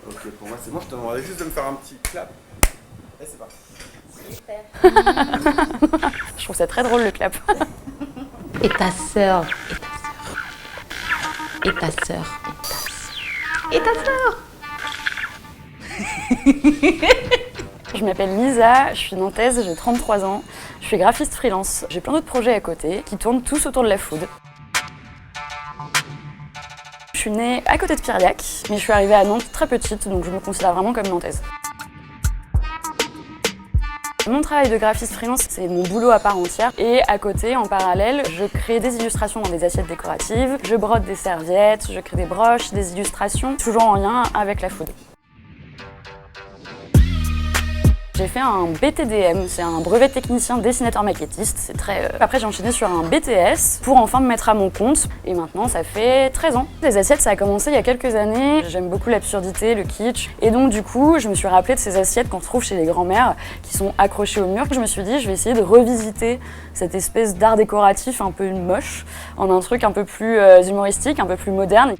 Ok, pour moi c'est bon, je te demanderais juste de me faire un petit clap. Et c'est parti. Je trouve ça très drôle le clap. Et ta sœur. Et ta sœur. Et ta sœur. Je m'appelle Lisa, je suis nantaise, j'ai 33 ans, je suis graphiste freelance. J'ai plein d'autres projets à côté qui tournent tous autour de la food. Je suis née à côté de Piriac, mais je suis arrivée à Nantes très petite, donc je me considère vraiment comme nantaise. Mon travail de graphiste freelance, c'est mon boulot à part entière. Et à côté, en parallèle, je crée des illustrations dans des assiettes décoratives, je brode des serviettes, je crée des broches, des illustrations, toujours en lien avec la food. J'ai fait un BTDM, c'est un brevet technicien dessinateur maquettiste, c'est très... Après j'ai enchaîné sur un BTS pour enfin me mettre à mon compte et maintenant ça fait 13 ans. Les assiettes ça a commencé il y a quelques années, j'aime beaucoup l'absurdité, le kitsch et donc du coup je me suis rappelée de ces assiettes qu'on trouve chez les grands-mères qui sont accrochées au mur. Je me suis dit je vais essayer de revisiter cette espèce d'art décoratif un peu moche en un truc un peu plus humoristique, un peu plus moderne.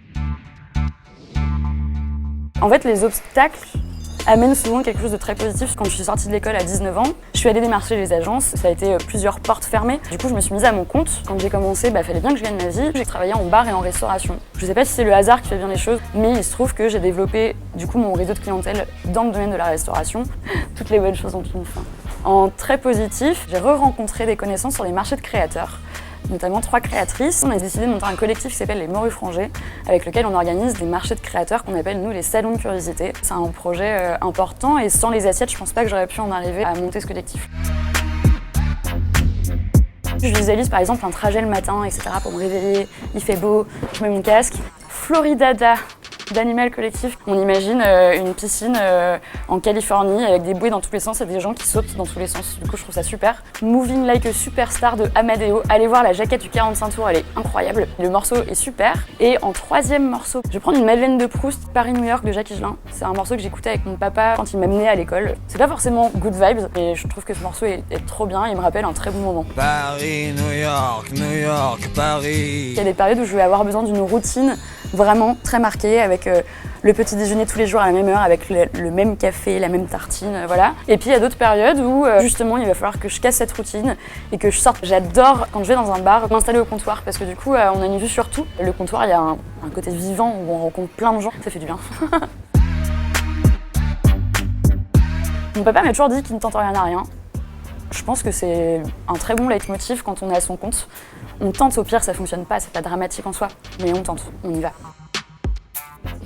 En fait les obstacles amène souvent quelque chose de très positif. Quand je suis sortie de l'école à 19 ans, je suis allée démarcher les agences. Ça a été plusieurs portes fermées. Du coup, je me suis mise à mon compte. Quand j'ai commencé, fallait bien que je gagne ma vie. J'ai travaillé en bar et en restauration. Je sais pas si c'est le hasard qui fait bien les choses, mais il se trouve que j'ai développé du coup mon réseau de clientèle dans le domaine de la restauration. Toutes les bonnes choses ont une fin. En très positif, j'ai re-rencontré des connaissances sur les marchés de créateurs, notamment 3 créatrices. On a décidé de monter un collectif qui s'appelle les Morues Frangées, avec lequel on organise des marchés de créateurs qu'on appelle nous les salons de curiosité. C'est un projet important et sans les assiettes, je pense pas que j'aurais pu en arriver à monter ce collectif. Je visualise par exemple un trajet le matin, etc. pour me réveiller, il fait beau, je mets mon casque. Floridada d'Animal Collectif. On imagine une piscine en Californie avec des bouées dans tous les sens et des gens qui sautent dans tous les sens. Du coup, je trouve ça super. Moving Like a Superstar de Amadeo. Allez voir la jaquette du 45 tours, elle est incroyable. Le morceau est super. Et en 3e morceau, je vais prendre une Madeleine de Proust, Paris-New York de Jacques Higelin. C'est un morceau que j'écoutais avec mon papa quand il m'amenait à l'école. C'est pas forcément good vibes, mais je trouve que ce morceau est trop bien. Il me rappelle un très bon moment. Paris, New York, Paris. Il y a des périodes où je vais avoir besoin d'une routine vraiment très marquée avec le petit déjeuner tous les jours à la même heure, avec le même café, la même tartine, voilà. Et puis il y a d'autres périodes où justement il va falloir que je casse cette routine et que je sorte. J'adore quand je vais dans un bar m'installer au comptoir parce que du coup on a une vue sur tout. Le comptoir, il y a un côté vivant où on rencontre plein de gens, ça fait du bien. Mon papa m'a toujours dit qu'il ne tente rien à rien. Je pense que c'est un très bon leitmotiv quand on est à son compte. On tente, au pire ça fonctionne pas, c'est pas dramatique en soi, mais on tente, on y va.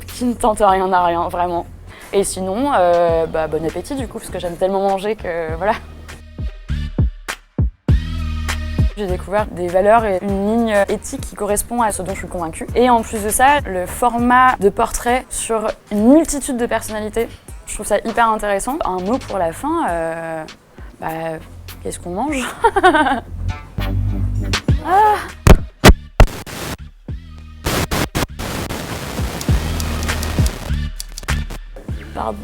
Qui ne tente rien à rien, vraiment. Et sinon, bon appétit du coup, parce que j'aime tellement manger que voilà. J'ai découvert des valeurs et une ligne éthique qui correspond à ce dont je suis convaincue. Et en plus de ça, le format de portrait sur une multitude de personnalités, je trouve ça hyper intéressant. Un mot pour la fin, qu'est-ce qu'on mange? Ah. Pardon.